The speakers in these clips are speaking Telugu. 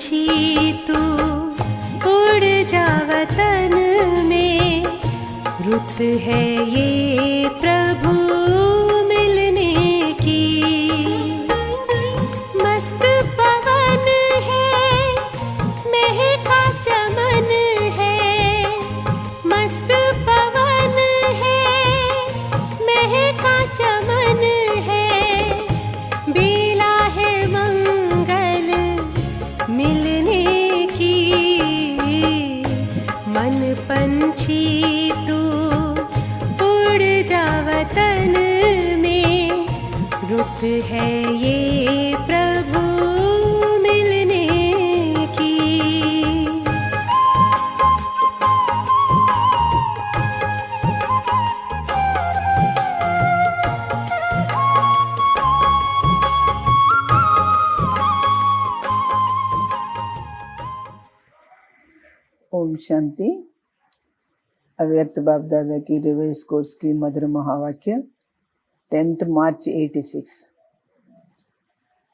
पंछी तू उड़ जा वतन में, रुत है ये प्रभु मिलने की। मस्त पवन है महका चमन है, मस्त पवन है महका चमन है, बेला है मंगल मिलने की। मन पंछी तू उड़ जा वतन में, रुत है ये प्रभु मिलने की। ओम शांति। अव्यक्त बाप दादा की रिवाइज कोर्स की मधुर महावाक्य 10 मार्च 86।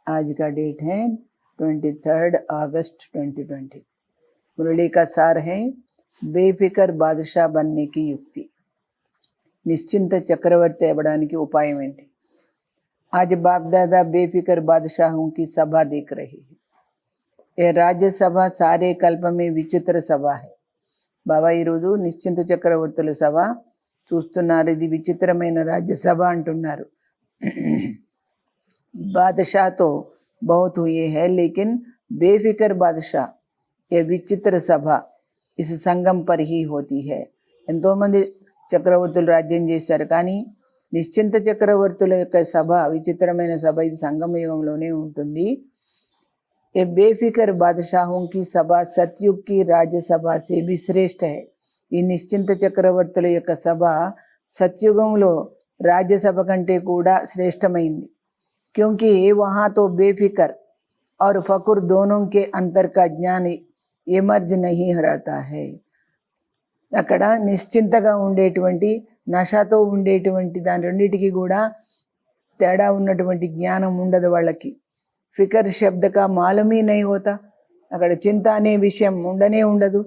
आज का डेट है 23 अगस्त 2020। मुरली का सार है बेफिकर बादशाह बनने की युक्ति। నిశ్చింత చక్రవర్తి అవ్వడానికి ఉపాయం ఏంటి? आज बाप दादा बेफिकर बादशाहों की सभा देख रहे हैं। यह राज्यसभा सारे कल्प में विचित्र सभा है। బాబా ఈరోజు నిశ్చింత చక్రవర్తుల సభ చూస్తున్నారు। ఇది విచిత్రమైన రాజ్యసభ అంటున్నారు। बादशाह तो बहुत हुए हैं, लेकिन बेफिकर बादशाह ये विचित्र सभा इस संगम पर ही होती है। ఎంతోమంది చక్రవర్తులు రాజ్యం చేశారు, కానీ నిశ్చింత చక్రవర్తుల యొక్క సభ విచిత్రమైన సభ ఇది సంగమ యుగంలోనే ఉంటుంది। ये बेफिकर बादशाहों की सभा सतयुग की राज्यसभा से भी श्रेष्ठ है। ఈ నిశ్చింత చక్రవర్తుల యొక్క సభ సత్యుగంలో రాజ్యసభ కంటే కూడా శ్రేష్టమైంది। क्योंकि वहाँ तो बेफिकर और फकुर दोनों के अंतर का ज्ञान एमर्ज नहीं रहता है। అక్కడ నిశ్చింతగా ఉండేటువంటి నషతో ఉండేటువంటి దాని రెండింటికి కూడా తేడా ఉన్నటువంటి జ్ఞానం ఉండదు వాళ్ళకి। फिकर शब्द का मालूम ही नहीं होता। अगर चिंता अने विषय ఉండనే ఉండదు।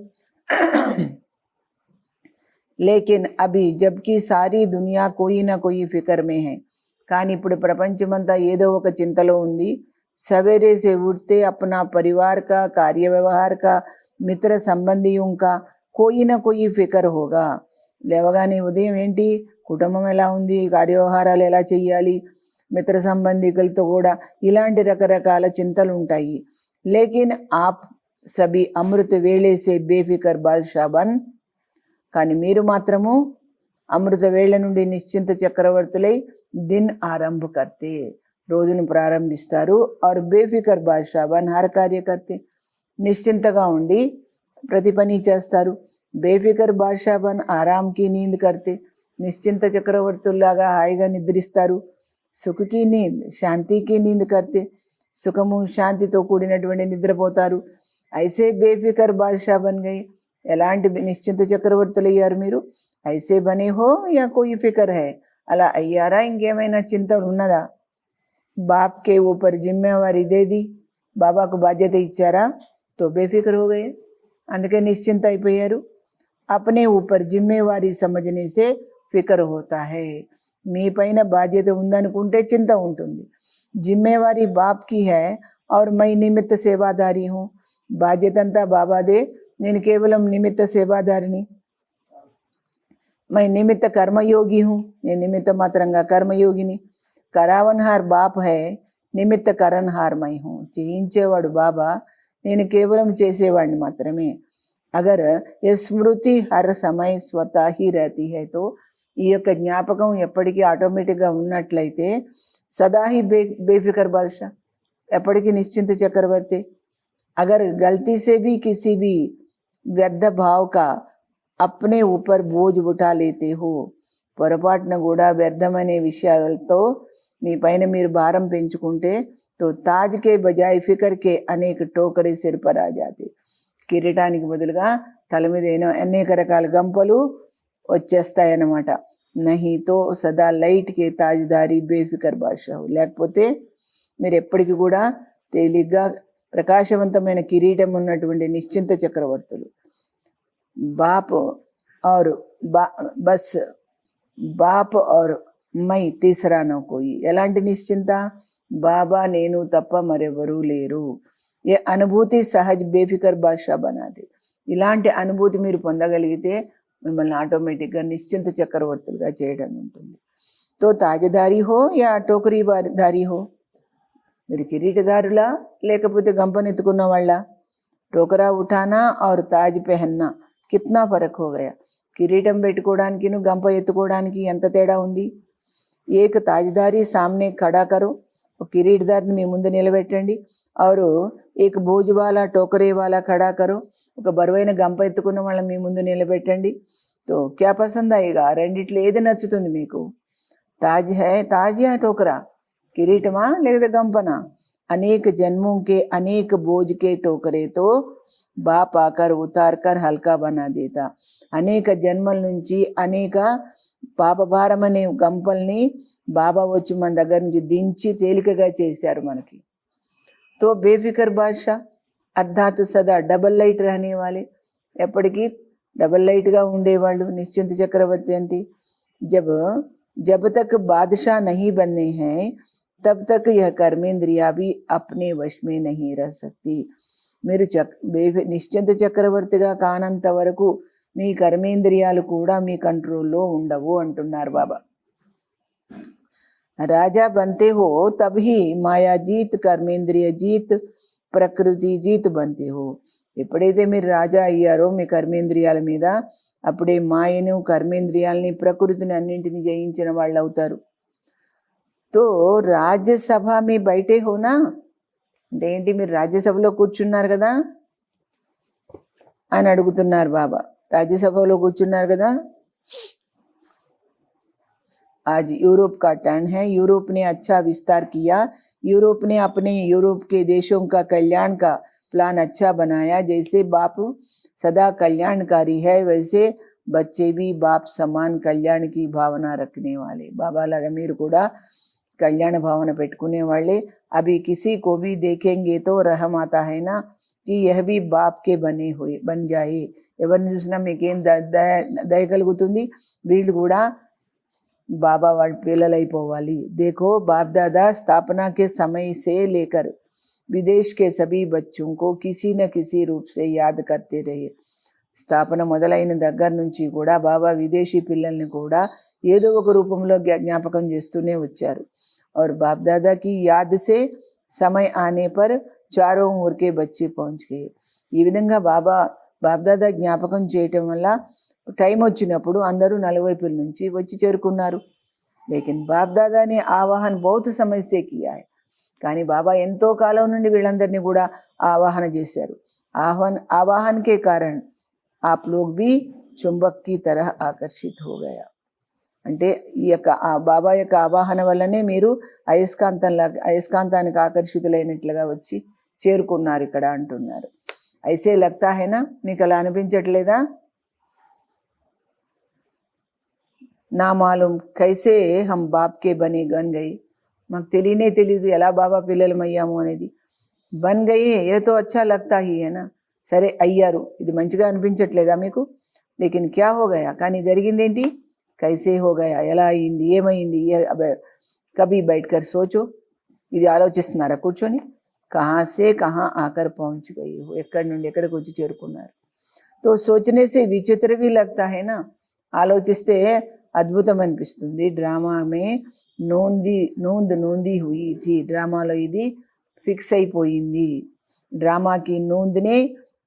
लेकिन अभी जबकि सारी दुनिया कोई ना कोई फिकर में है, కానీ ఇప్పుడు ప్రపంచమంతా ఏదో ఒక చింతలో ఉంది। सवेरे से उठते अपना परिवार का, कार्य व्यवहार का, मित्र संबंधियों का कोई ना कोई फिकर होगा। లేవగానే ఉదయం ఏంటి, కుటుంబం ఎలా ఉంది, కార్యవ్యవహారాలు ఎలా చేయాలి, మిత్ర సంబంధికులతో కూడా ఇలాంటి రకరకాల చింతలు ఉంటాయి। లేకిన్ ఆప్ సభీ అమృత వేళే సే బేఫికర్ బాద్షా బన్, కానీ మీరు మాత్రము అమృత వేళ నుండి నిశ్చింత చక్రవర్తులై దిన్ ఆరంభ కర్తే, రోజును ప్రారంభిస్తారు। और బేఫికర్ బాద్షా బన్ హర్ కార్య కర్తే, నిశ్చింతగా ఉండి ప్రతి పని చేస్తారు। బేఫికర్ బాద్షా బన్ ఆరామ్ కి నీంద్ కర్తే, నిశ్చింత చక్రవర్తుల్లాగా హాయిగా నిద్రిస్తారు। సుఖ की नींद, శాంతి की नींद करते, సుఖము శాంతితో కూడినటువంటి నిద్రపోతారు। ఐసే బేఫికర్ బాద్షా బన్ గయి, ఎలాంటి నిశ్చింత చక్రవర్తులు అయ్యారు మీరు? ఐసే బనే హో యా కోయి ఫికర్ హై, అలా అయ్యారా, ఇంకేమైనా చింత ఉన్నదా? బాప్ కే ఊపర్ జిమ్మేవారీ దే ది, బాబాకు బాధ్యత ఇచ్చారా, తో బేఫికర్ హో గయే, అందుకే నిశ్చింత అయిపోయారు। అప్నే ఊపర్ జిమ్మేవారీ సమझने से फिक्र होता है। మీ పైన బాధ్యత ఉందనుకుంటే చింత ఉంటుంది। జిమ్మేవారీ బాప్ కి హై और मैं నిమిత్త సేవాదారి హూ, బాధ్యత అంతా బాబాదే, నేను కేవలం నిమిత్త సేవాదారిని। मैं నిమిత్త కర్మయోగి హూ, నేను నిమిత్త మాత్రంగా కర్మయోగిని। కరావన్హార్ బాప్ హై, నిమిత్త కరణహార్ మై హూ, చేయించేవాడు బాబా, నేను కేవలం చేసేవాడిని మాత్రమే। अगर ये स्मृति हर समय स्वतः ही रहती है, तो ఈ యొక్క జ్ఞాపకం ఎప్పటికీ ఆటోమేటిక్గా ఉన్నట్లయితే సదా ही बेफिकर बादशाह, ఎప్పటికీ నిశ్చింత చక్రవర్తి। अगर गलती से भी किसी भी व्यर्थ भाव का अपने ऊपर बोझ उठा लेते हो, పొరపాటున కూడా వ్యర్థమనే విషయాలతో మీ పైన మీరు భారం పెంచుకుంటే, तो ताज के बजाय फिकर के अनेक टोकरे सिर पर आ जाते, కిరీటానికి బదులుగా తల మీద అనేక రకాల గంపలు వచ్చేస్తాయన్నమాట। నహీ తో సదా లైట్ కే తాజ్దారీ బేఫికర్ బాద్షా, లేకపోతే మీరు ఎప్పటికీ కూడా తేలిగ్గా ప్రకాశవంతమైన కిరీటం ఉన్నటువంటి నిశ్చింత చక్రవర్తులు. బాప్ और బస్ బాప్ और మై తీసరా నో కోయి. ఎలాంటి నిశ్చింత? బాబా నేను తప్ప మరెవరూ లేరు. ఏ అనుభూతి సహజ్ బేఫికర్ బాద్షా బనాది. ఇలాంటి అనుభూతి మీరు పొందగలిగితే మిమ్మల్ని ఆటోమేటిక్గా నిశ్చింత చక్రవర్తులుగా చేయడం ఉంటుంది. తో తాజదారి హో యా టోకరీ దారి హో, మీరు కిరీటదారులా లేకపోతే గంపనెత్తుకున్న వాళ్ళ? టోకరా ఉఠానా और తాజ్ పెహన్నా కిత్నా ఫరక్ హో గయా. కిరీటం పెట్టుకోవడానికి గంప ఎత్తుకోవడానికి ఎంత తేడా ఉంది? ఏక తాజ్దారి సామ్నే ఖడా కరో, ఒక కిరీటదారిని మీ ముందు నిలబెట్టండి. और ఏక భోజవాలా టోకరేవాలా ఖడా కరో, ఒక బరువైన గంప ఎత్తుకున్న వాళ్ళని మీ ముందు నిలబెట్టండి. తో క్యా పసంద్ అయ్యేగా? రెండిట్లో ఏది నచ్చుతుంది మీకు? తాజ్ హై తాజ్ యా టోకరా, కిరీటమా లేదా గంపనా? అనేక జన్మों के अनेक बोझ के टोकरे तो बाप आकर उतार कर हल्का बना देता. అనేక జన్మల నుంచి అనేక పాపభారం అనే గంపల్ని బాబా వచ్చి మన దగ్గర నుంచి దించి తేలికగా చేశారు మనకి. తో బేఫికర్ బాద్షా అర్థాత్ సదా డబల్ లైట్ रहने वाले, ఎప్పటికీ డబల్ లైట్గా ఉండేవాళ్ళు నిశ్చింత చక్రవర్తి అంటే. जब तक बादशाह नहीं बनने हैं तब तक यह कर्मेंद्रिया भी अपने वश में नहीं रह सकती. మీరు నిశ్చింత చక్రవర్తిగా కానంత వరకు మీ కర్మేంద్రియాలు కూడా మీ కంట్రోల్లో ఉండవు అంటున్నారు బాబా. రాజా బంతే హో తబ్హి మాయా జీత్, కర్మేంద్రియ జీత్, ప్రకృతి జీత్ బంతే హో. ఎప్పుడైతే మీరు రాజా అయ్యారో మీ కర్మేంద్రియాల మీద, అప్పుడే మాయను, కర్మేంద్రియాలని, ప్రకృతిని అన్నింటిని జయించిన వాళ్ళు అవుతారు. తో రాజ్యసభ మీ బయటే హోనా అంటే ఏంటి? మీరు రాజ్యసభలో కూర్చున్నారు కదా అని అడుగుతున్నారు బాబా. రాజ్యసభలో కూర్చున్నారు కదా. आज यूरोप का टर्न है. यूरोप ने अच्छा विस्तार किया. यूरोप ने अपने यूरोप के देशों का कल्याण का प्लान अच्छा बनाया. जैसे बाप सदा कल्याणकारी है वैसे बच्चे भी बाप समान कल्याण की भावना रखने वाले. बाबा लगा మీరు కూడా कल्याण भावना పెట్టుకునే వాళ్ళే. अभी किसी को भी देखेंगे तो रहम आता है ना कि यह भी बाप के बने हुए बन जाए. ఎవరిని చూసినా మీకేం దయ కలుగుతుంది? వీళ్ళు కూడా बाबा वाल पिల్లలైపోవాలి. देखो बाप दादा स्थापना के समय से लेकर विदेश के सभी बच्चों को किसी न किसी रूप से याद करते रहे. స్థాపన మొదలైన దగ్గర నుంచి కూడా బాబా విదేశీ పిల్లల్ని కూడా ఏదో ఒక రూపంలో జ్ఞాపకం చేస్తూనే వచ్చారు. और बाप दादा की याद से समय आने पर चारों ओर के बच्चे पहुंच गए. ఈ విధంగా బాప్దాదా జ్ఞాపకం చేయటం వల్ల టైం వచ్చినప్పుడు అందరూ నలువైపుల నుంచి వచ్చి చేరుకున్నారు. లేకిన్ బాప్దాదా ने ఆవాహన बहुत समय से किया है. కానీ బాబా ఎంతో కాలం నుండి వీళ్ళందరినీ కూడా ఆవాహన చేశారు. ఆవాహన के कारण आप लोग भी चुंबक की तरह आकर्षित हो गया. అంటే ఈ యొక్క బాబా యొక్క ఆవాహన వల్లనే మీరు అయస్కాంతానికి ఆకర్షితులైనట్లుగా వచ్చి చేరుకున్నారు ఇక్కడ అంటున్నారు. ఐసే లగ్తా హైనా, నీకు అలా అనిపించట్లేదా? నా మాలూం కైసే హమ్ బాప్ కే బన్ గయి, మాకు తెలియదు ఎలా బాబా పిల్లలమయ్యాము అనేది. బన్ గయి ఏతో అచ్చా లగ్తా హీ హైనా, సరే అయ్యారు, ఇది మంచిగా అనిపించట్లేదా మీకు? లేకిన్ క్యా హో గయా, కానీ జరిగిందేంటి? కైసే హో గయా, ఎలా అయింది, ఏమైంది? కభీ బైఠ్ కర్ సోచో, ఇది ఆలోచిస్తున్నారా కూర్చొని? కహా సే కహా ఆకర్ పहुंच गई हो, ఎక్కడి నుండి ఎక్కడికి వచ్చి చేరుకున్నారు. తో సోచనే సే విచిత్ర भी लगता है ना, ఆలోచిస్తే అద్భుతం అనిపిస్తుంది. డ్రామామే నూంది హుయి థీ, డ్రామాలో ఇది ఫిక్స్ అయిపోయింది. డ్రామాకి నూంద్నే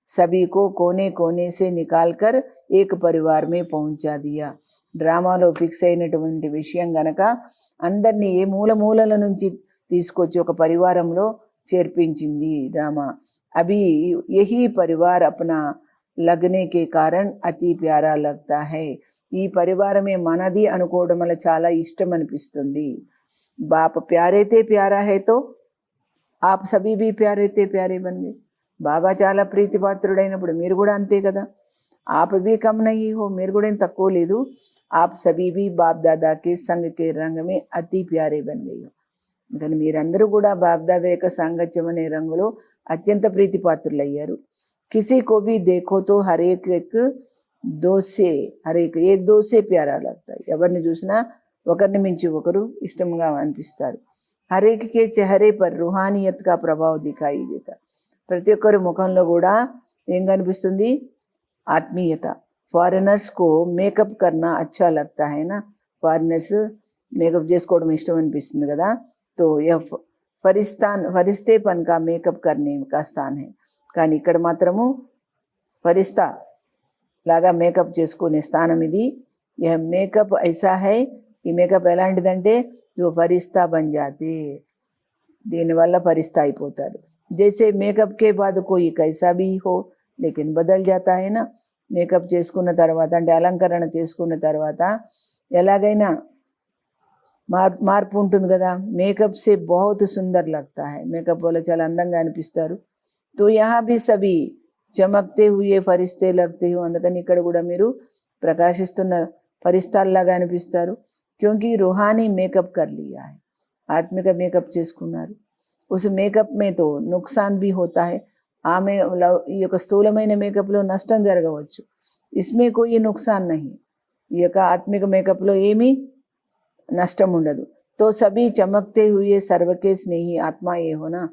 सभी को कोने कोने से निकाल कर एक परिवार में पहुंचा दिया. డ్రామాలో ఫిక్స్ అయినటువంటి విషయం గనక అందరినీ ఏ మూలల నుంచి తీసుకొచ్చి ఒక పరివారంలో చేర్పించింది డ్రామా. అభి యహీ పరివార్ అప్నా లగ్నే కే కారణ్ అతి ప్యారా లగ్తా హై, ఈ పరివారమే మనది అనుకోవడం వల్ల చాలా ఇష్టం అనిపిస్తుంది. బాప్ ప్యారైతే ప్యారా హై తో ఆప్ సభీ భీ ప్యారైతే ప్యారే బన్ గయే. బాబా చాలా ప్రీతిపాత్రుడైనప్పుడు మీరు కూడా అంతే కదా. ఆప్ భీ కమ్ నహీ హో, మీరు కూడా ఏం తక్కువ లేదు. ఆప్ సభీ భీ బాప్ దాదా కే సంగ్ కే రంగ్ మే అతి ప్యారే బన్ గయే. కానీ మీరందరూ కూడా బాప్ దాదా యొక్క సాంగత్యం అనే రంగులో అత్యంత ప్రీతిపాత్రులయ్యారు. किसी को भी देखो तो हर एक एक दो से प्यारा लगता है. ఎవరిని చూసినా ఒకరిని మించి ఒకరు ఇష్టంగా అనిపిస్తారు. हर एक के चेहरे पर रूहानियत का प्रभाव दिखाई देता. ప్రతి ఒక్కరి ముఖంలో కూడా ఏం కనిపిస్తుంది? ఆత్మీయత. ఫారినర్స్ కో మేకప్ కర్నా అచ్చా లగ్తా హై నా. ఫారినర్స్ మేకప్ చేసుకోవడం ఇష్టం అనిపిస్తుంది కదా. తో ఫరిస్తేపన్ కా మేకప్ కర్నే కా స్థాన్ హై. కానీ ఇక్కడ మాత్రము ఫరిస్తా లాగా మేకప్ చేసుకునే స్థానం ఇది. యహ మేకప్ ఐసా హై, ఈ మేకప్ ఎలాంటిదంటే जो फरिश्ता बन जाते, దీనివల్ల ఫరిస్తా అయిపోతారు. జైసే మేకప్ కే బాద్ కోయి కైసా భీ హో లేకిన్ బదల్ జాతా హై నా. మేకప్ చేసుకున్న తర్వాత అంటే అలంకరణ చేసుకున్న తర్వాత ఎలాగైనా మార్పు ఉంటుంది కదా. మేకప్ సే బహుత్ సుందర్ లగ్తా హై, మేకప్ వల్ల చాలా అందంగా అనిపిస్తారు. తో యహా భీ సభీ చమక్తే హుయే ఫరిస్తే లగ్తే హో. అందుకని ఇక్కడ కూడా మీరు ప్రకాశిస్తున్న ఫరిస్తాల్లాగా అనిపిస్తారు. क्योंकि रूहानी मेकअप कर लिया है, आत्मिक मेकअप చేసుకున్నారు. उस मेकअप में तो नुकसान भी होता है. ఆమె ఈ యొక్క స్థూలమైన మేకప్లో నష్టం జరగవచ్చు. इसमें कोई नुकसान नहीं, ఈ యొక్క ఆత్మిక మేకప్లో ఏమీ నష్టం ఉండదు. तो सभी चमकते हुए सर्व के स्नेही आत्मा ఏ హోనా.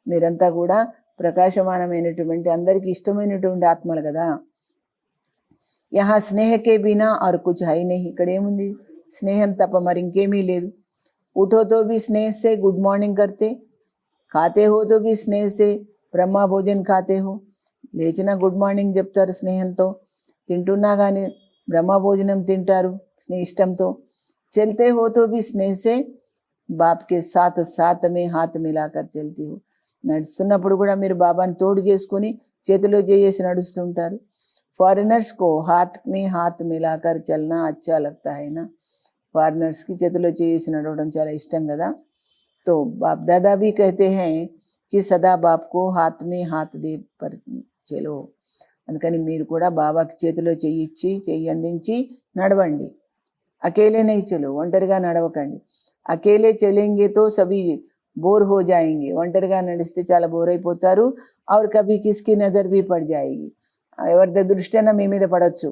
మీరంతా కూడా ప్రకాశమానమైనటువంటి అందరికీ ఇష్టమైనటువంటి ఆత్మలు కదా. यहाँ स्नेह के बिना और कुछ है ही नहीं. ఇక్కడ ఏముంది? స్నేహం తప్ప మరి ఇంకేమీ లేదు. उठो तो भी स्नेह से गुड मॉर्निंग करते, खाते हो तो भी स्नेह से ब्रह्मा भोजन खाते हो. లేచినా గుడ్ మార్నింగ్ చెప్తారు స్నేహంతో, తింటున్నా కానీ బ్రహ్మ భోజనం తింటారు ఇష్టంతో. चलते हो तो भी स्नेह से बाप के साथ साथ में हाथ मिलाकर चलती हो. నడుస్తున్నప్పుడు కూడా మీరు బాబాని తోడు చేసుకొని చేతిలో చేసి నడుస్తుంటారు. ఫారినర్స్ को हाथ में हाथ मिलाकर चलना अच्छा लगता है ना. ఫారినర్స్కి చేతిలో చేసి నడవడం చాలా ఇష్టం కదా. तो बाप दादा भी कहते हैं कि सदा बाप को हाथ में हाथ दे पर चलो. అందుకని మీరు కూడా బాబాకి చేతిలో చెయ్యి అందించి నడవండి. అకేలే నహీ చలో, ఒంటరిగా నడవకండి. అకేలే చలేంగే తో సభీ బోర్ హో జాయేంగే. ఒంటరిగా నడిస్తే చాలా బోర్ అయిపోతారు. और कभी किसकी नजर भी पड़ जाएगी, ఎవరి దృష్టి అయినా మీ మీద పడవచ్చు.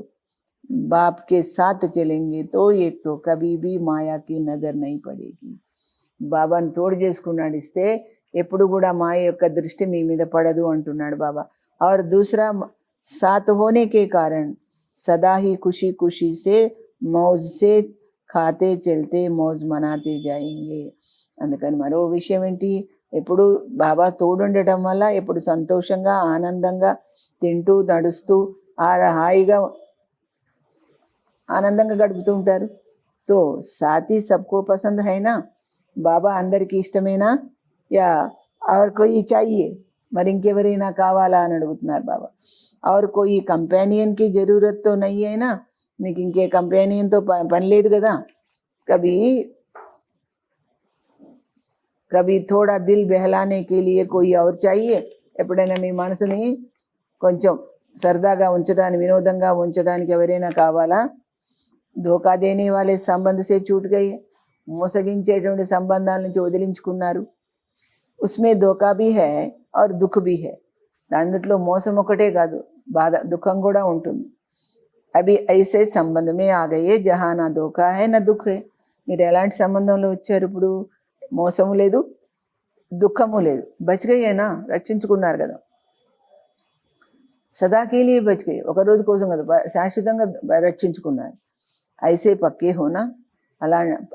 बाप के साथ चलेंगे तो एक तो कभी भी माया की नजर नहीं पड़ेगी. బాబాని తోడు చేసుకుని నడిస్తే ఎప్పుడు కూడా మాయ యొక్క దృష్టి మీ మీద పడదు అంటున్నాడు బాబా. और दूसरा साथ होने के कारण सदा ही खुशी खुशी से मौज से खाते चलते मौज मनाते जाएंगे. అందుకని మరో విషయం ఏంటి? ఎప్పుడు బాబా తోడుండటం వల్ల ఎప్పుడు సంతోషంగా ఆనందంగా తింటూ నడుస్తూ హాయిగా ఆనందంగా గడుపుతూ ఉంటారు. తో సాథీ సబ్కో పసంద్ హైనా. బాబా అందరికీ ఇష్టమేనా? యా और कोई चाहिए, మరి ఇంకెవరైనా కావాలా అని అడుగుతున్నారు బాబా. और कोई कंपेनियन की जरूरत तो नहीं है ना. మీకు ఇంకే కంపెనీతో పని లేదు కదా. कभी थोड़ा दिल बहलाने के लिए कोई और चाहिए. ఎప్పుడైనా మీ మనసుని కొంచెం సరదాగా ఉంచడానికి వినోదంగా ఉంచడానికి ఎవరైనా కావాలా? ధోకా దేనే వాలే సంబంధ సే छूट गए. మోసగించేటువంటి సంబంధాల నుంచి వదిలించుకున్నారు. ఉస్మే ధోకా భీ హై और दुख भी है. దాంట్లో మోసం ఒకటే కాదు, బాధ దుఃఖం కూడా ఉంటుంది. అభి ఐసే సంబంధ మే ఆ గయే జహా నా ధోకా హై నా దుఃఖ్ హై. మీరు ఎలాంటి సంబంధంలో వచ్చారు? ఇప్పుడు మోసము లేదు, దుఃఖము లేదు. బచ్గయేనా, రక్షించుకున్నారు కదా. సదాకేలి బచ్గయే, ఒక రోజు కోసం కదా, శాశ్వతంగా రక్షించుకున్నారు. ఐసే పక్కే హోనా,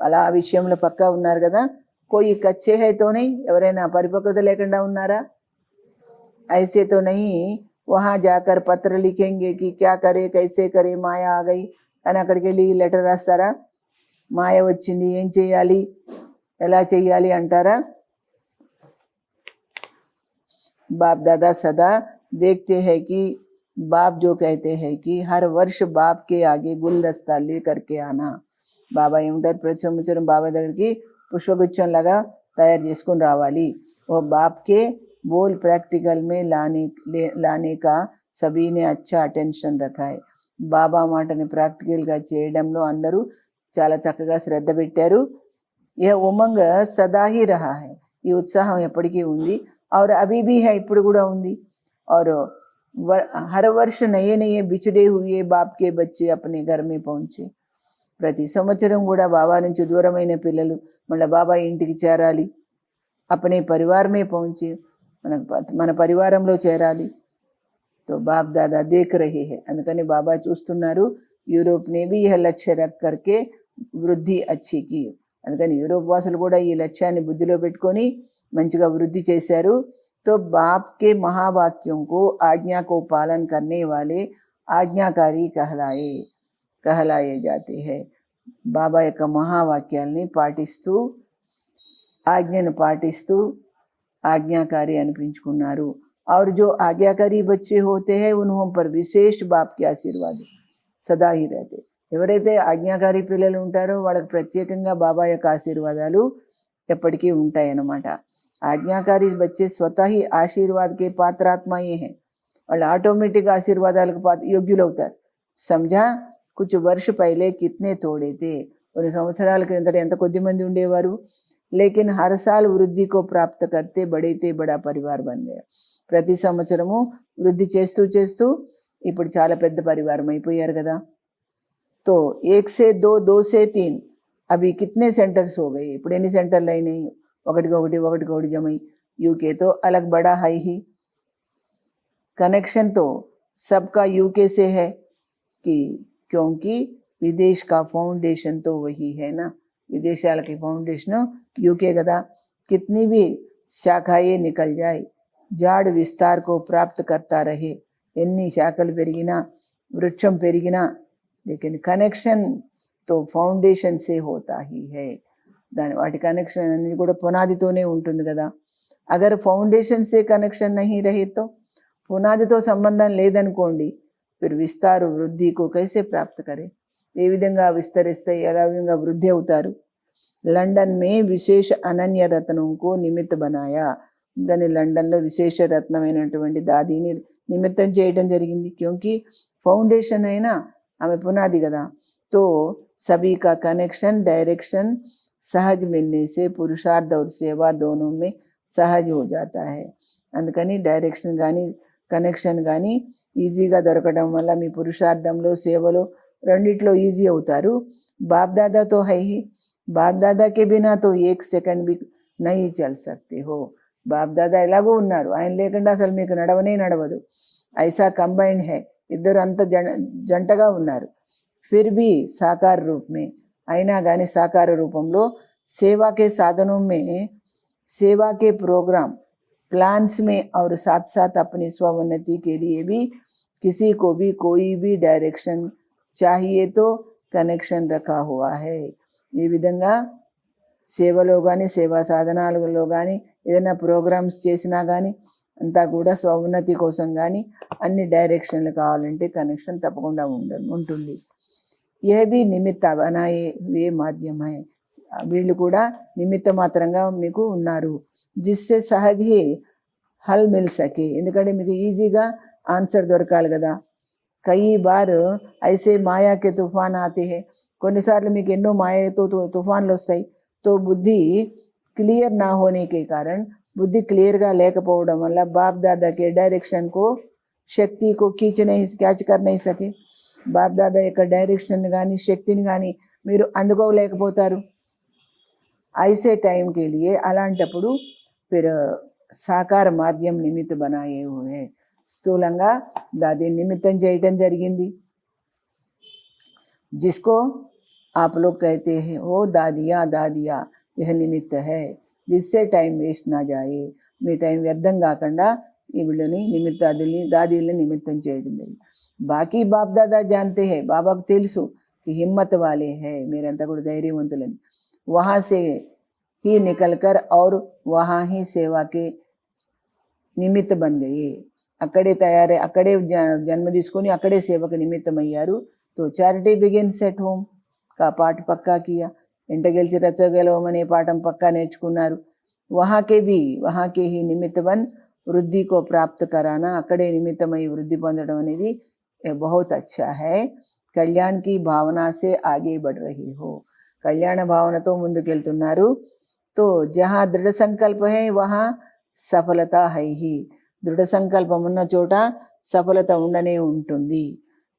అలా ఆ విషయంలో పక్కా ఉన్నారు కదా. కోయి కచ్చే హైతోనే, ఎవరైనా పరిపక్వత లేకుండా ఉన్నారా? ऐसे तो नहीं वहाँ जाकर पत्र लिखेंगे कि क्या करे कैसे करे माया आ गई అని అక్కడికి వెళ్ళి లెటర్ రాస్తారా? మాయ వచ్చింది ఏం చేయాలి ఎలా చేయాలి అంటారా? बाप दादा सदा देखते हैं कि बाप जो कहते हैं कि हर वर्ष बाप के आगे गुलदस्ता ले करके आना. బాబా ఏమంటారు? ప్రతి సంవత్సరం బాబా దగ్గరికి పుష్పగుచ్చం లాగా తయారు చేసుకొని రావాలి. ఓ బాప్కే बोल प्रैक्टिकल में लाने का सभी ने अच्छा अटेंशन रखा है. బాబా మాటని ప్రాక్టికల్గా చేయడంలో అందరూ చాలా చక్కగా శ్రద్ధ పెట్టారు. यह उमंग सदा ही रहा है. ఈ ఉత్సాహం ఎప్పటికీ ఉంది. और अभी भी है, ఇప్పుడు కూడా ఉంది. और हर वर्ष नए नए बिछड़े हुए बाप के बच्चे अपने घर में पहुंचे. ప్రతి సంవత్సరం కూడా బాబా నుంచి దూరమైన పిల్లలు మళ్ళీ బాబా ఇంటికి చేరాలి, अपने परिवार में पहुंचे, మన పరివారంలో చేరాలి. तो बाप दादा देख रहे हैं, అందుకని బాబా చూస్తున్నారు. యూరోప్ ने भी यह लक्ष्य रख करके వృద్ధి अच्छी की. అందుకని యూరోప్ వాసులు కూడా ఈ లక్ష్యాన్ని బుద్ధిలో పెట్టుకొని మంచిగా వృద్ధి చేశారు. तो बाप के महावाक्यों को आज्ञा को पालन करने वाले आज्ञाकारी कहलाए जाते हैं. బాబా యొక్క మహావాక్యాల్ని పాటిస్తూ ఆజ్ఞను పాటిస్తూ ఆజ్ఞాकारी అనిపించుకున్నారు. और जो आज्ञाकारी बच्चे होते हैं उन्हों पर विशेष बाप के आशीर्वाद सदा ही रहते. ఎవరైతే ఆజ్ఞాकारी పిల్లలు ఉంటారో వాళ్ళకి ప్రత్యేకంగా బాబా యొక్క ఆశీర్వాదాలు ఎప్పటికీ ఉంటాయన్నమాట. ఆజ్ఞాकारी बच्चे स्वतः ही आशीर्वाद के पात्रात्माएं हैं. వాళ్ళు ఆటోమేటిక్ ఆశీర్వాదాలకు యోగ్యులవుతారు. समझा. कुछ वर्ष पहले कितने थोड़े थे, కొన్ని సంవత్సరాల క్రిందట ఎంత కొద్ది మంది ఉండేవారు. लेकिन हर साल वृद्धि को प्राप्त करते बड़े थे बड़ा परिवार बन गया. ప్రతి సంవత్సరము వృద్ధి చేస్తూ చేస్తూ ఇప్పుడు చాలా పెద్ద పరివారం అయిపోయారు కదా. तो 1 से 2, 2 से 3 अभी कितने सेंटर्स हो गए. ఇప్పుడు ఎన్ని సెంటర్లు అయినాయి, ఒకటికొకటి జమై. यूके तो अलग बड़ा है ही. कनेक्शन तो सबका यूके से है कि क्योंकि विदेश का फाउंडेशन तो वही है ना. విదేశాలకి ఫౌండేషన్ యూకే కదా. कितनी भी शाखाएं निकल जाए, जाड़ विस्तार को प्राप्त करता रहे. ఎన్ని శాఖలు పెరిగినా వృక్షం పెరిగినా लेकिन कनेक्शन तो फाउंडेशन से होता ही है. వాటి కనెక్షన్ అనేది కూడా పునాదితోనే ఉంటుంది కదా. అగర్ ఫౌండేషన్ से कनेक्शन नहीं रहे तो, పునాదితో సంబంధం లేదనుకోండి, फिर विस्तार वृद्धि को कैसे प्राप्त करें. ఏ విధంగా విస్తరిస్తే ఎలా విధంగా వృద్ధి అవుతారు. లండన్ మే విశేష అనన్య రత్నం కో నిమిత్త బనాయా. దాన్ని లండన్లో విశేష రత్నమైనటువంటి దాదిని నిమిత్తం చేయడం జరిగింది. క్యోంకి ఫౌండేషన్ అయినా ఆమె పునాది కదా. तो सभी का कनेक्शन डायरेक्शन सहज मिलने से पुरुषार्थ और सेवा दोनों में सहज हो जाता है. అందుకని డైరెక్షన్ కానీ కనెక్షన్ కానీ ఈజీగా దొరకడం వల్ల మీ పురుషార్థంలో సేవలో రెండిట్లో ఈజీ అవుతారు. बाप दादा तो है ही, बाप दादा के बिना तो 1 सेकंड भी नहीं चल सकते हो. బాప్ దాదా ఎలాగో ఉన్నారు, ఆయన లేకుండా అసలు మీకు నడవనే నడవదు. ఐసా కంబైండ్ హై, ఇద్దరు అంత జంటగా ఉన్నారు. फिर भी साकार रूप में, అయినా కానీ సాకార రూపంలో सेवा के साधनों में, सेवा के प्रोग्राम प्लान्स में और साथ साथ अपनी स्वोन्नति के लिए भी किसी को भी कोई भी डायरेक्शन चाहिए तो कनेक्शन रखा हुआ है. ఈ విధంగా సేవలో కానీ సేవా సాధనాలలో కానీ ఏదైనా ప్రోగ్రామ్స్ చేసినా కానీ అంతా కూడా స్వోన్నతి కోసం కానీ అన్ని డైరెక్షన్లు కావాలంటే కనెక్షన్ తప్పకుండా ఉంటుంది. ఏ भी నిమిత్త बनाए हुए माध्यम है. వీళ్ళు కూడా నిమిత్త మాత్రంగా మీకు ఉన్నారు. जिससे सहज ही हल मिल सके. ఎందుకంటే మీకు ఈజీగా ఆన్సర్ దొరకాలి కదా. कई बार ऐसे माया के तूफान आते हैं. కొన్నిసార్లు మీకు ఎన్నో మాయతో తుఫాన్లు వస్తాయి. तो बुद्धि क्लियर ना होने के कारण, बुद्धि क्लियरగా లేకపోవడం వల్ల बाप दादा के डायरेक्शन को, शक्ति को कैच कर नहीं सके. बाप दादा యొక్క డైరెక్షన్ కానీ శక్తిని కానీ మీరు అందుకోలేకపోతారు. ऐसे टाइम के लिए అలాంటప్పుడు फिर సాకార మాధ్యం నిమిత్త बनाए हुए हैं. స్థూలంగా దాది నిమిత్తం చేయటం జరిగింది. जिसको आप लोग कहते हैं ओ दादिया दादिया, यह निमित्त है. जिससे टाइम वेस्ट ना जाए, మీ టైం వ్యర్థం కాకుండా ఈ వీళ్ళని దాదీలని నిమిత్తం చేయడం జరిగింది. బాకీ బాప్ దాదా जानते हैं, బాబాకు తెలుసు कि हिम्मत वाले हैं, మీరంతా కూడా ధైర్యవంతులని. वहाँ से ही निकलकर और वहाँ ही सेवा के నిమిత్త बन गए. అక్కడే తయారై అక్కడే జన్మ తీసుకొని అక్కడే సేవకు నిమిత్తం అయ్యారు. तो चैरिटी बिगिन्स एट होम का पाठ पक्का किया. ఎంట గెలిచి రచ్చగలవమనే పాఠం పక్కా నేర్చుకున్నారు. वहाँ के ही निमित्त बन वृद्धि को प्राप्त कराना. అక్కడే నిమిత్తమై వృద్ధి పొందడం అనేది बहुत अच्छा है. कल्याण की भावना से आगे बढ़ रही हो. కళ్యాణ భావనతో ముందుకెళ్తున్నారు. तो जहाँ दृढ़ संकल्प है वहाँ సఫలత హైహి. దృఢ సంకల్పం ఉన్న చోట సఫలత ఉండనే ఉంటుంది.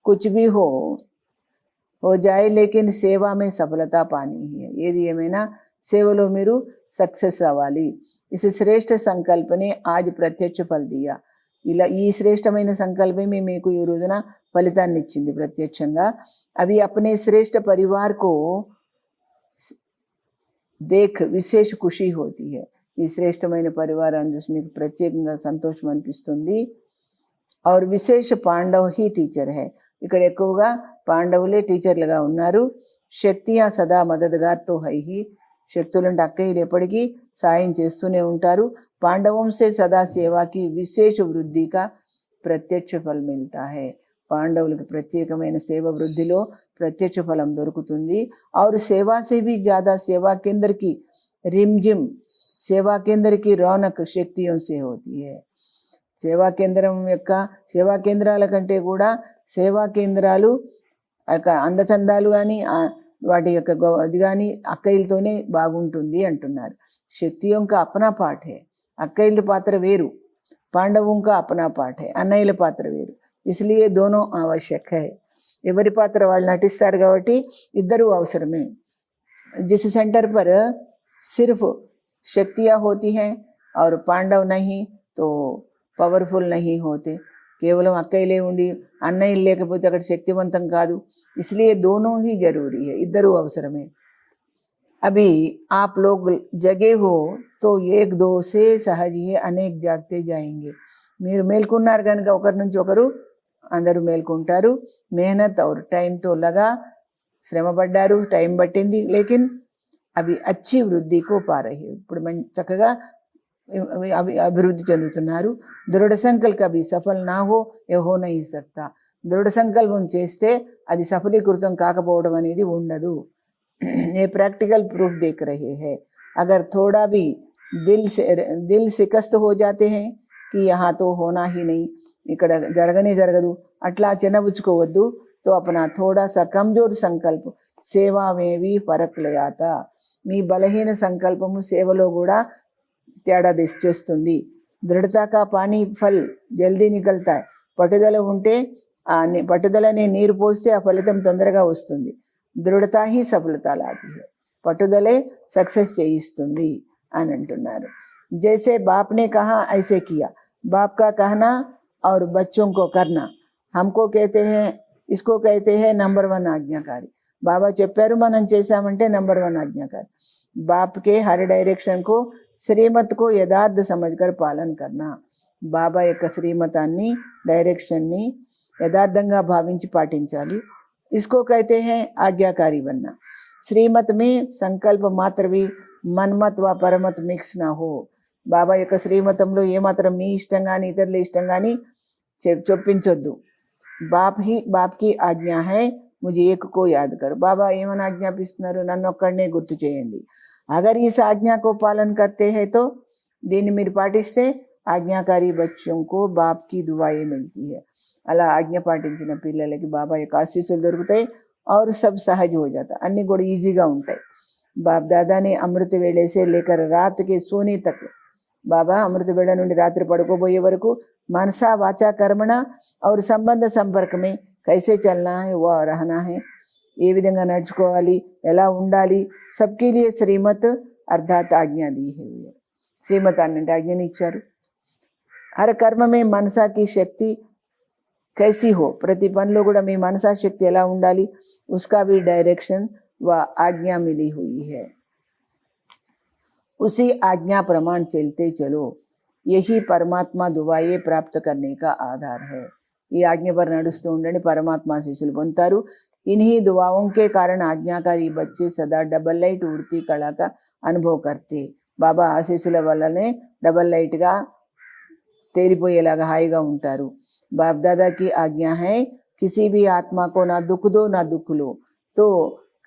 కుచ్ భీ హో జాయ్ లేకిన్ సేవా మే సఫలత పానీ హై. ఏది ఏమైనా సేవలో మీరు సక్సెస్ అవ్వాలి. ఇస్ శ్రేష్ఠ సంకల్పనే ఆజ్ ప్రత్యక్ష ఫల్ దియా. ఇలా ఈ శ్రేష్టమైన సంకల్పమే మీకు ఈ రోజున ఫలితాన్ని ఇచ్చింది ప్రత్యక్షంగా. అవి అప్నే శ్రేష్ఠ పరివార్ కో దేఖ్ విశేష ఖుషి హోతీ హై. ఈ శ్రేష్టమైన పరివారాన్ని చూసి మీకు ప్రత్యేకంగా సంతోషం అనిపిస్తుంది. ఔర్ విశేష పాండవ్ హీ టీచర్ హై. ఇక్కడ ఎక్కువగా పాండవులే టీచర్లుగా ఉన్నారు. శక్తియా సదా మదద్గార్తో హైహి. శక్తులంటే అక్కయ్యలు ఎప్పటికీ సాయం చేస్తూనే ఉంటారు. పాండవం సే సదా సేవాకి విశేష వృద్ధిగా ప్రత్యక్ష ఫలం మిల్తా హై. పాండవులకు ప్రత్యేకమైన సేవ వృద్ధిలో ప్రత్యక్ష ఫలం దొరుకుతుంది. ఔర్ సేవా సే భీ జ్యాదా సేవా కేంద్ర కి रिमझिम సేవా కేంద్రకి రౌనక్ శక్తియం సే హోతీ హై. సేవా కేంద్రం యొక్క సేవా కేంద్రాల కంటే కూడా సేవా కేంద్రాలు అందచందాలు కానీ వాటి యొక్క అది కానీ అక్కయ్యలతోనే బాగుంటుంది అంటున్నారు. శక్తియం కా అప్నా పాఠ హై. అక్కయ్యల పాత్ర వేరు, పాండవం కా అప్నా పాఠ హై. అన్నయ్యల పాత్ర వేరు. ఇస్లియే దోనో ఆవశ్యక్ హై. ఎవరి పాత్ర వాళ్ళు నటిస్తారు కాబట్టి ఇద్దరు అవసరమే. జిస్ సెంటర్ पर सिर्फ शक्तियाँ होती हैं और पांडव नहीं तो పవర్ఫుల్ नहीं होते. కేవలం అక్కయ్యలే ఉండి అన్నయ్యలు లేకపోతే అక్కడ శక్తివంతం కాదు. ఇస్లియే దోనో హీ జరూరీ హై. ఇద్దరు అవసరమే. అభి ఆప్ లోగ్ జగే హో తో ఏక్ దో సే సహజ్ హై అనేక్ జాగ్తే జాయేంగే. మీరు మేల్కొన్నారు కనుక ఒకరి నుంచి ఒకరు అందరూ మేల్కొంటారు. మెహనత్ ఔర్ టైంతో లగా శ్రమ పడ్డారు, టైం పట్టింది. లేకిన్ అవి అచ్చి వృద్ధికో పారహి. ఇప్పుడు చక్కగా అభివృద్ధి చెందుతున్నారు. దృఢ సంకల్ప కభీ సఫల్ నా హో ఏ హో నహీ సక్తా. దృఢ సంకల్పం చేస్తే అది సఫలీకృతం కాకపోవడం అనేది ఉండదు. ఏ ప్రాక్టికల్ ప్రూఫ్ देख रहे हैं. अगर थोड़ा भी दिल शिकस्त हो जाते हैं कि यहाँ तो होना ही नहीं, ఇక్కడ జరగనే జరగదు అట్లా చిన్నబుచ్చుకోవద్దు. तो अपना थोड़ा सा कमजोर संकल्प సేవా మేవి ఫరక్ లే ఆతా. మీ బలహీన సంకల్పము సేవలో కూడా తేడా చేస్తుంది. దృఢతా కా పానీ ఫల్ జల్దీ నికల్తా. పట్టుదల ఉంటే ఆ పట్టుదలనే నీరు పోస్తే ఆ ఫలితం తొందరగా వస్తుంది. దృఢతా హీ సఫలత లాతి హై. పట్టుదలే సక్సెస్ చేయిస్తుంది అని అంటున్నారు. జైసే బాప్ నే కహా ఐసే కియా. బాప్ కా కహనా और बच्चों को करना. हमको कहते हैं, इसको कहते हैं नंबर 1 आज्ञाकारी. బాబా చెప్పారు, మనం చేశామంటే నెంబర్ 1 ఆజ్ఞాకారి. బాప్ కే హర్ డైరెక్షన్ కో శ్రీమత్ కో యథార్థ సమజ్కర్ పాలన కర్నా. బాబా యొక్క శ్రీమతాన్ని డైరెక్షన్ని యథార్థంగా భావించి పాటించాలి. ఇస్కో కైతే హై ఆజ్ఞాకారి బన్నా. శ్రీమత్ మే సంకల్ప మాత్ర भी మన్మత్ వ పరమత్ మిక్స్ నా హో. బాబా యొక్క శ్రీమతంలో ఏమాత్రం మీ ఇష్టం కానీ ఇతరుల ఇష్టం కానీ చొప్పించొద్దు. బాప్ కి ఆజ్ఞా హై ముझे एक को याद करो. బాబా ఏమని ఆజ్ఞాపిస్తున్నారు? నన్ను ఒక్కడనే గుర్తు చేయండి. అగర్ ఈ ఆజ్ఞాకో పాలన కర్తే హై తో, దీన్ని మీరు పాటిస్తే ఆజ్ఞాకారి బచ్చోं को బాప్ కి దువాయే మిల్తీ హై. అలా ఆజ్ఞ పాటించిన పిల్లలకి బాబా యొక్క ఆశీస్సులు దొరుకుతాయి. और सब सहज हो जाता. అన్నీ కూడా ఈజీగా ఉంటాయి. బాప్ దాదానే అమృత వేళే సే లేకర్ రాత్ కే సోనే తక్. బాబా అమృత వేళ నుండి రాత్రి పడుకోబోయే వరకు మనసా వాచా కర్మణ और సంబంధ సంపర్కమే కైసే చల్నా హై వా రహనా హై. ఏ విధంగా నడుచుకోవాలి, ఎలా ఉండాలి, సబ్కే లియే శ్రీమత్ అర్థాత్ ఆజ్ఞా దీ హై. శ్రీమతాన్ని అంటే ఆజ్ఞని ఇచ్చారు. హర కర్మమే మనసాకి శక్తి కైసీ హో. ప్రతి పనిలో కూడా మీ మనసా శక్తి ఎలా ఉండాలి, ఉస్కా భీ డైరెక్షన్ వ ఆజ్ఞా మిలి హుయి హై. उसी आज्ञा प्रमाण चलते चलो. यही परमात्मा दुआएं प्राप्त करने का आधार है. ఈ ఆజ్ఞ पर నడుస్తూ ఉండండి, పరమాత్మ ఆశీస్సులు పొందుతారు. इन्हीं दुआओं के कारण आज्ञाकारी बच्चे सदा डबल लाइट उड़ती कला का अनुभव करते. బాబా ఆశీస్సుల వల్లనే డబల్ లైట్గా తేలిపోయేలాగా హాయిగా ఉంటారు. बाप दादा की आज्ञा है किसी भी आत्मा को ना दुख दो ना दुख लो. तो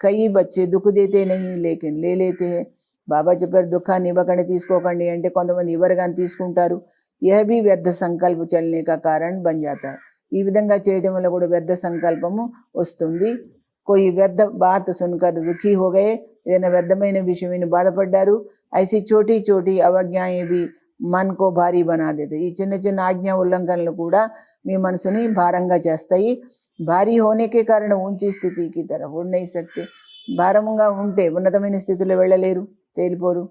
कई बच्चे दुख देते नहीं लेकिन ले लेते हैं. బాబా చెప్పారు దుఃఖాన్ని ఇవ్వకండి, తీసుకోకండి అంటే కొంతమంది ఇవ్వరు కానీ తీసుకుంటారు. यह भी व्यर्थ संकल्प चलने का कारण बन जाता है. ఈ విధంగా చేయడం వల్ల కూడా వ్యర్థ సంకల్పము వస్తుంది. कोई व्यर्थ बात सुनकर दुखी हो गए. ఏదైనా వ్యర్థమైన విషయం విని బాధపడ్డారు. ऐसी छोटी छोटी अवज्ञाएं भी मन को भारी बना देते। ఈ చిన్న చిన్న ఆజ్ఞా ఉల్లంఘనలు కూడా మీ మనసుని భారంగా చేస్తాయి। భారీ होने के कारण ऊंची स्थिति की तरफ उड़ नहीं सकते। భారంగా ఉంటే ఉన్నతమైన స్థితిలో వెళ్ళలేరు, తేలిపోరు।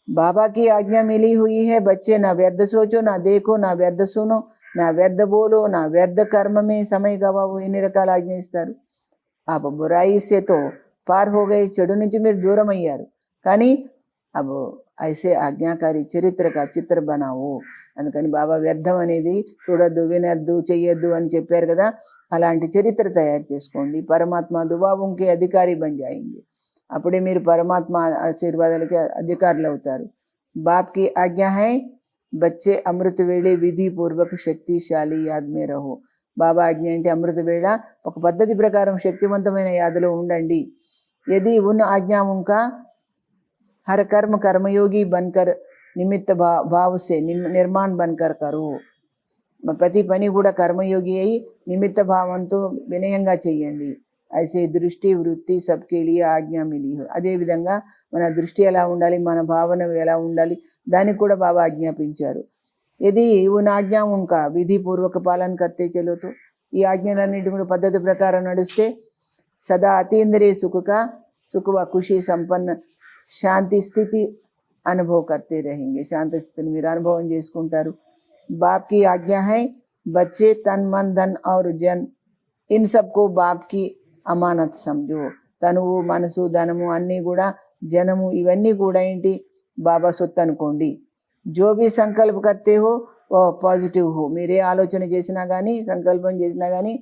बाबा की आज्ञा मिली हुई है, बच्चे ना व्यर्थ सोचो, ना देखो, ना व्यर्थ सुनो, ना व्यर्थ बोलो, ना व्यर्थ कर्म में समय गवाओ। ఇన్ని రకాల ఆజ్ఞ ఇస్తారు। आप बुराई से तो पार हो गए, చెడు నుంచి మీరు దూరం అయ్యారు, కానీ अब ऐसे ఆజ్ఞాకారి చరిత్ర का చిత్ర बनाओ। అందుకని బాబా వ్యర్థం అనేది చూడొద్దు, వినొద్దు, చెయ్యొద్దు అని చెప్పారు కదా, అలాంటి చరిత్ర తయారు చేసుకోండి। పరమాత్మ దుబాబుం के अधिकारी बन जाएंगे, అప్పుడే మీరు పరమాత్మ ఆశీర్వాదాలకి అధికారులు అవుతారు। बाप की आज्ञा है, बच्चे अमृत वेले विधि पूर्वक शक्तिशाली याद में रहो। బాబా ఆజ్ఞ ఏంటి? అమృత వేళ ఒక పద్ధతి ప్రకారం శక్తివంతమైన యాదలో ఉండండి। यदि उन आज्ञाओं का हर कर्म कर्मयोगी बनकर निमित्त भाव से निर्माण बनकर करो। ప్రతి పని కూడా కర్మయోగి అయి నిమిత్త భావంతో వినయంగా చెయ్యండి। ऐसे దృష్టి వృత్తి సబ్కే లియే ఆజ్ఞా మిలి హో। అదేవిధంగా మన దృష్టి ఎలా ఉండాలి, మన భావన ఎలా ఉండాలి, దానికి కూడా బాబా ఆజ్ఞాపించారు। यदि उन आज्ञाओं का विधि पूर्वक पालन करते चलो तो ఈ ఆజ్ఞలన్నిటి కూడా పద్ధతి ప్రకారం నడిస్తే సదా అతీంద్రియ సుఖ व खुशी संपन्न శాంతి స్థితి అనుభవ करते रहेंगे। శాంతి స్థితిని మీరు అనుభవం చేసుకుంటారు। बाप की आज्ञा है, बच्चे तन मन धन और जन इन सबको बाप की అమానత్ समझो। తనువు మనసు ధనము అన్నీ కూడా జనము ఇవన్నీ కూడా ఏంటి? బాబా సొత్తు అనుకోండి। जो भी संकल्प करते हो वो పాజిటివ్ हो। మీరే ఆలోచన చేసినా కానీ సంకల్పం చేసినా కానీ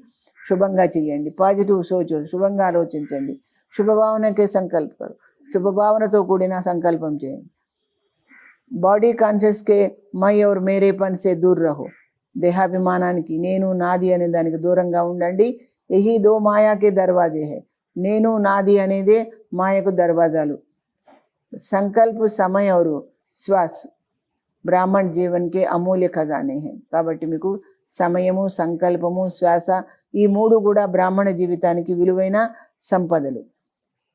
శుభంగా చేయండి। పాజిటివ్ సోచో, శుభంగా ఆలోచించండి। శుభభావనకే సంకల్ప కరు, శుభభావనతో కూడిన సంకల్పం చేయండి। బాడీ కాన్షియస్ కే మై और మేరేపన్ से दूर रहो। దేహాభిమానానికి నేను నాది అనే దానికి దూరంగా ఉండండి। यही दो माया के दरवाजे है। నేను నాది అనేదే మాయకు దర్వాజాలు। సంకల్ప समय और శ్వాస బ్రాహ్మణ్ జీవన్ కే అమూల్య ఖజానే హై। కాబట్టి మీకు సమయము, సంకల్పము, శ్వాస ఈ మూడు కూడా బ్రాహ్మణ జీవితానికి విలువైన సంపదలు।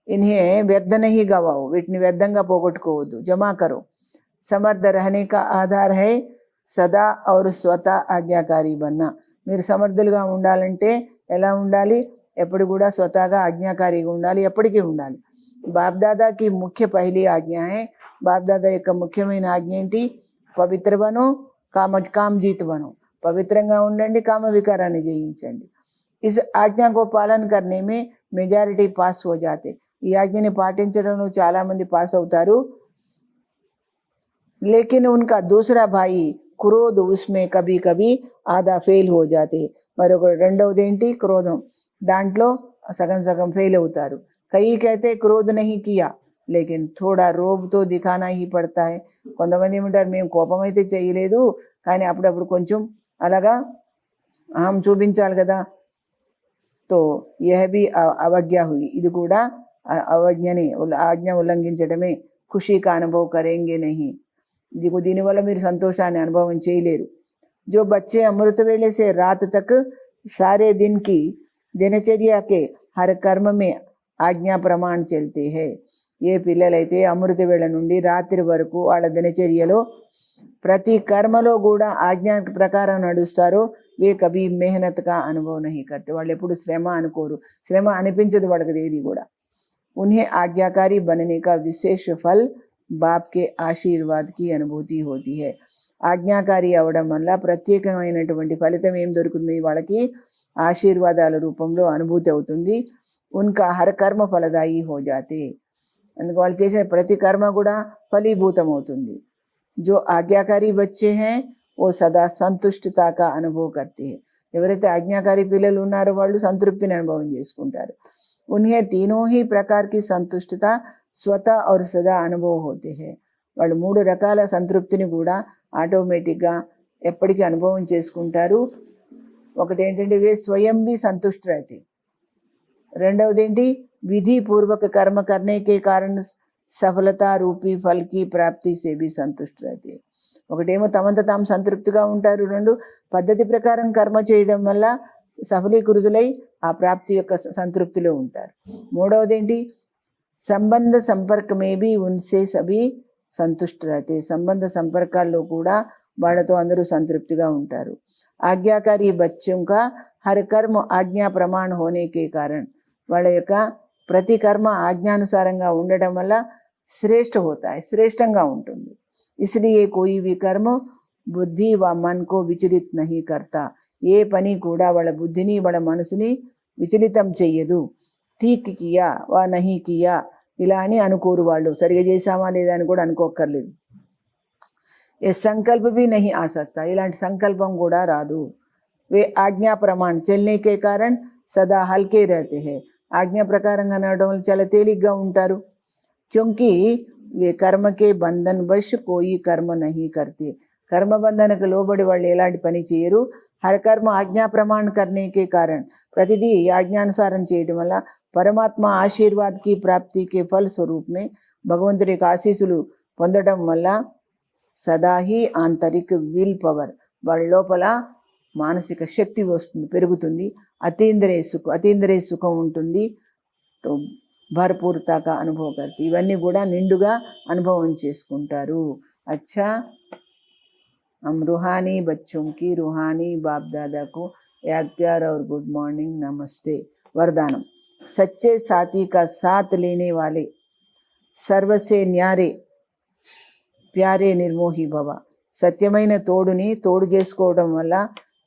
ఇన్హే వ్యర్థ నహీ గవాओ, వీటిని వ్యర్థంగా పోగొట్టుకోవద్దు, జమా కరో। సమర్థ रहने का आधार है సదా और స్వతः ఆజ్ఞాకారి బన్నా। మీరు సమర్థులుగా ఉండాలంటే ఎలా ఉండాలి? ఎప్పుడు కూడా స్వతహాగా ఆజ్ఞాకారిగా ఉండాలి, ఎప్పటికీ ఉండాలి। బాప్దాదాకి ముఖ్య పహలి ఆజ్ఞ హై। బాప్దాదా యొక్క ముఖ్యమైన ఆజ్ఞ ఏంటి? పవిత్ర బనో, కామజీత్ బనో। పవిత్రంగా ఉండండి, కామ వికారాన్ని జయించండి। ఇస్ ఆజ్ఞా కో పాలన కర్నే మే మెజారిటీ పాస్ హో జాతే। ఈ ఆజ్ఞని పాటించడంలో చాలా మంది పాస్ అవుతారు। లేకిన్ ఉన్కా దూసరా భాయి క్రోధ్ ఉస్మే కభీ కభీ ఆదా ఫెయిల్ హో జాతే। మరొక రెండవది ఏంటి? క్రోధం, దాంట్లో సగం సగం ఫెయిల్ అవుతారు। కయి కైతే క్రోధ్ నహీ కియా లేకిన్ థోడా రోబ్తో దిఖానా హీ పడతా హై। కొంతమంది ఏమంటారు, మేము కోపం అయితే చేయలేదు, కానీ అప్పుడప్పుడు కొంచెం అలాగా అహం చూపించాలి కదా। తో యహ భీ అవజ్ఞా హుయి, ఇది కూడా అవజ్ఞని, ఆజ్ఞ ఉల్లంఘించడమే। ఖుషీ కా అనుభవ్ కరేంగే నహీ, దీనివల్ల మీరు సంతోషాన్ని అనుభవం చేయలేరు। जो बच्चे अमृत वेले से रात तक सारे दिन की दिनचर्या के हर कर्म में आज्ञा प्रमाण चलते हैं। ఏ పిల్లలైతే అమృత వేళ నుండి రాత్రి వరకు వాళ్ళ దినచర్యలో ప్రతి కర్మలో కూడా ఆజ్ఞా ప్రకారం నడుస్తారో వే కభీ మెహనత్గా అనుభవం నహీ కర్తే, వాళ్ళు ఎప్పుడు శ్రమ అనుకోరు, శ్రమ అనిపించదు వాళ్ళకి ఏది కూడా। उन्हें आज्ञाकारी बनने का विशेष फल बाप के आशीर्वाद की अनुभूति होती है। ఆజ్ఞాకారి అవడం వల్ల ప్రత్యేకమైనటువంటి ఫలితం ఏం దొరుకుతుంది? వాళ్ళకి ఆశీర్వాదాల రూపంలో అనుభూతి అవుతుంది। ఉన్కా హర కర్మ ఫలదాయి హో జాతే, అందుకు వాళ్ళు చేసిన ప్రతి కర్మ కూడా ఫలీభూతం అవుతుంది। जो ఆజ్ఞాకారి బచ్చే हैं वो सदा సంతుష్టతా కా అనుభవ్ కర్తే हैं। ఎవరైతే ఆజ్ఞాకారి పిల్లలు ఉన్నారో వాళ్ళు సంతృప్తిని అనుభవం చేసుకుంటారు। उन्हें तीनों ही प्रकार की संतुष्टता स्वतः और सदा अनुभव होते हैं। వాళ్ళు మూడు రకాల సంతృప్తిని కూడా ఆటోమేటిక్గా ఎప్పటికీ అనుభవం చేసుకుంటారు। ఒకటి ఏంటంటే వే స్వయం भी संतुष्ट रहते। రెండవది ఏంటి? विधि पूर्वक कर्म करने के कारण सफलता रूपी फल की प्राप्ति से भी संतुष्ट रहते। ఒకటేమో తమంత తాము సంతృప్తిగా ఉంటారు, రెండు పద్ధతి ప్రకారం కర్మ చేయడం వల్ల సఫలీకృతులై ఆ ప్రాప్తి యొక్క సంతృప్తిలో ఉంటారు। మూడవది ఏంటి? సంబంధ సంపర్క మే भी उनसे सभी సంతుష్ట रहते సంబంధ సంపర్కాల్లో కూడా వాళ్ళతో అందరూ సంతృప్తిగా ఉంటారు. ఆజ్ఞాకారి బच्चों का हर कर्म ఆజ్ఞా ప్రమాణ होने के कारण వాళ్ళ యొక్క ప్రతి కర్మ ఆజ్ఞానుసారంగా ఉండడం వల్ల శ్రేష్ఠ होता है శ్రేష్టంగా ఉంటుంది. इसलिए कोई भी कर्म బుద్ధి వ मन को విచలిत नहीं करता ఏ పని కూడా వాళ్ళ బుద్ధిని వాళ్ళ మనసుని విచలితం చెయ్యదు. ఠీక్ కియా వా నహీ కియా ఇలా అని అనుకోరు వాళ్ళు. సరిగా చేసామా లేదా అని కూడా అనుకోక్కర్లేదు. ఏ సంకల్ప भी नहीं आ सकता ఇలాంటి సంకల్పం కూడా రాదు. वे ఆజ్ఞా ప్రమాణ చల్నే కే कारण సదా హల్కే रहते हैं ఆజ్ఞా ప్రకారంగా నడవడం వల్ల చాలా తేలిగ్గా ఉంటారు. क्योंकि वे कर्म के बंधन वश कोई कर्म नहीं करते कर्म बंधनకు లోబడి వాళ్ళు ఎలాంటి పని చేయరు. हर कर्म आज्ञा प्रमाण करने के कारण प्रतिदि आज्ञानुसारम చేయడం వల్ల పరమాత్మ ఆశీర్వాద की प्राप्ति के फल स्वरूप में భగవంతుడి యొక్క ఆశీస్సులు పొందడం వల్ల సదా ही ఆంతరిక విల్ పవర్ వాళ్ళ లోపల మానసిక శక్తి వస్తుంది, పెరుగుతుంది. అతీంద్రియ సుఖం ఉంటుంది. తో భర్పూర్తా కా అనుభవ करती ఇవన్నీ కూడా నిండుగా అనుభవం చేసుకుంటారు. अच्छा हम रूहानी बच्चों की रूहानी बाप दादा को याद प्यार और गुड मॉर्निंग नमस्ते. वरदानम सच्चे साथी का साथ लेने वाले सर्व से न्यारे ప్యారే నిర్మోహి భవ సత్యమైన తోడుని తోడు చేసుకోవడం వల్ల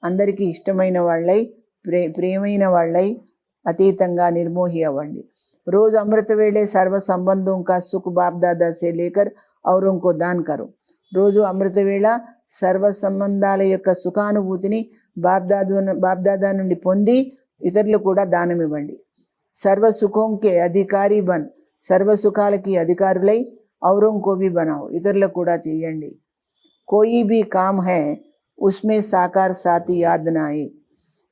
అందరికీ ఇష్టమైన వాళ్ళై ప్రియమైన వాళ్ళై అతీతంగా నిర్మోహి అవ్వండి. रोज अमृत वेले सर्व संबंधों का सुख बाप दादा से लेकर औरों को दान करो. రోజు అమృత వేళ సర్వ సంబంధాల యొక్క సుఖానుభూతిని బాప్దాదా నుండి పొంది ఇతరులు కూడా దానం ఇవ్వండి. సర్వ సుఖంకే అధికారి బన్ సర్వ సుఖాలకి అధికారులై औरों को भी बनाओ ఇతరులకు కూడా చేయండి. कोई भी काम है उसमें साकार साथी याद ना आए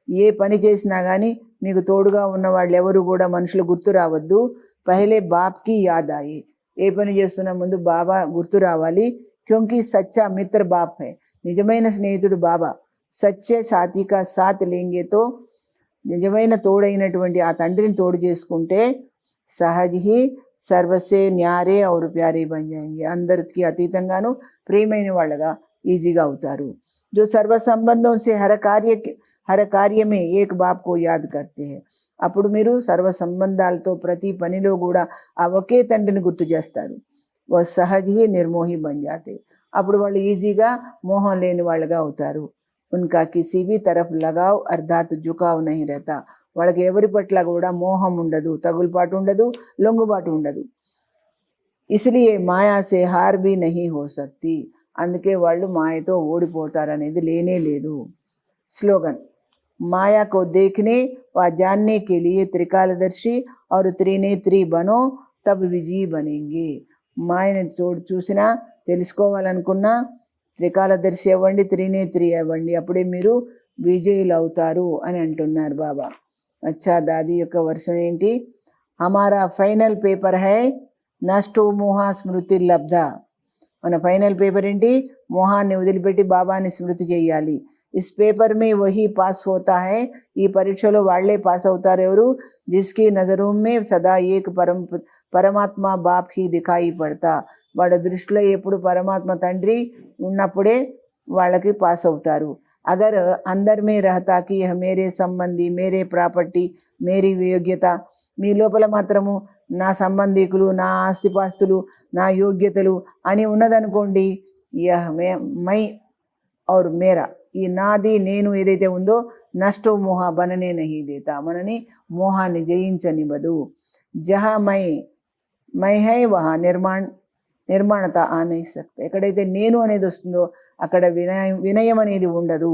ఏ పని చేసినా కానీ మీకు తోడుగా ఉన్న వాళ్ళు ఎవరు కూడా మనుషులు గుర్తు రావద్దు. పహలే బాప్కి యాద్ ఆయి ఏ పని చేస్తున్న ముందు బాబా గుర్తు రావాలి. క్యోంకి సచ్చా మిత్ర బాప్ హై నిజమైన స్నేహితుడు బాబా. సచ్చే సాథీ కా సాత్ లేంగే తో నిజమైన తోడైనటువంటి ఆ తండ్రిని తోడు చేసుకుంటే సహజ్ హీ సర్వసే న్యారే ఔర్ ప్యారే బన్ జాయేంగే అందరికి అతీతంగాను ప్రియమైన వాళ్ళగా ఈజీగా అవుతారు. जो सर्व संबंधों से हर कार्य में एक बाप को याद करते हैं అప్పుడు మీరు సర్వ సంబంధాలతో ప్రతి పనిలో కూడా ఆ ఒకే తండ్రిని గుర్తు చేస్తారు. वो सहज ही निर्मोही बन जाते అప్పుడు వాళ్ళు ఈజీగా మోహం లేని వాళ్ళగా అవుతారు. उनका किसी भी तरफ लगाव अर्थात झुकाव नहीं रहता వాళ్ళకి ఎవరి పట్ల కూడా మోహం ఉండదు, తగులుపాటు ఉండదు, లొంగుబాటు ఉండదు. इसलिए माया से हार भी नहीं हो सकती అందుకే వాళ్ళు మాయతో ఓడిపోతారనేది లేనే లేదు. స్లోగన్ माया को देखने व जानने के लिए त्रिकालदर्शी और त्रिनेत्री बनो तब विजयी बनेंगे. మాయని చూసినా తెలుసుకోవాలనుకున్నా త్రికాలదర్శి అవ్వండి, త్రినేత్రి అవ్వండి, అప్పుడే మీరు విజయులు అవుతారు అని అంటున్నారు బాబా. అచ్చా దాది యొక్క వర్షన్ ఏంటి? హమారా ఫైనల్ పేపర్ హై నష్టో మోహ స్మృతి లబ్ధ. మన ఫైనల్ పేపర్ ఏంటి? మోహాన్ని వదిలిపెట్టి బాబాని స్మృతి చేయాలి. ఇస్ పేపర్ మే వహీ పాస్ హోతా హై ఈ పరీక్షలో వాళ్లే పాస్ అవుతారు ఎవరు? జిస్కి నజరూ మే సదా ఏక్ పరమాత్మ బాప్ హీ దిఖాయి పడతా వాళ్ళ దృష్టిలో ఎప్పుడు పరమాత్మ తండ్రి ఉన్నప్పుడే వాళ్ళకి పాస్ అవుతారు. అగర్ అందర్ మే రహతా కి మేరే సంబంధి మేరే ప్రాపర్టీ మేరీ యోగ్యత మీ లోపల మాత్రము నా సంబంధికులు, నా ఆస్తిపాస్తులు, నా యోగ్యతలు అని ఉన్నదనుకోండి, యహ్ మై ఔర్ మేరా ఈ నాది నేను ఏదైతే ఉందో నష్టో మోహ బననే నహీ దేతా మనని మోహాన్ని జయించనివ్వదు. జహా మై హై వహా నిర్మాణత ఆ నహీ సక్తా ఎక్కడైతే నేను అనేది వస్తుందో అక్కడ వినయం అనేది ఉండదు.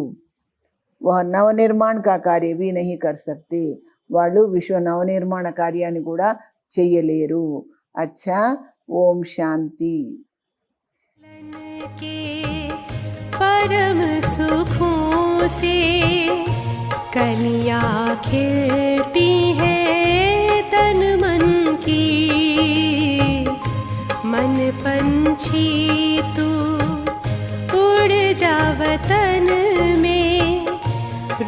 వహ నవనిర్మాణ కా కార్య భీ నహీ కర్ సక్తే వాళ్ళు విశ్వ నవనిర్మాణ కార్యాన్ని కూడా చెయ్యలేరు. అచ్చా ఓం శాంతి. परम सुखों से कलियां खिलती है तन मन की मन पंछी तू उड़ जा वतन में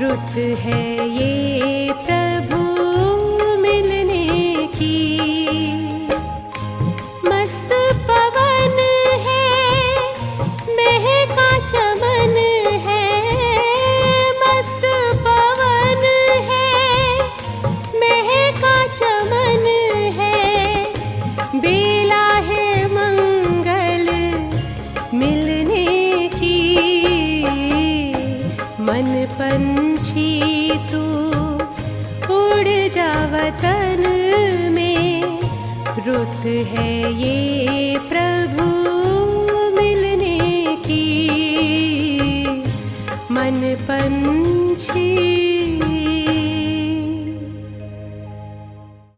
रुत है ये प्रभु मिलने की मस्त पवन है पंछी तू उड़ जा वतन में, रुत है ये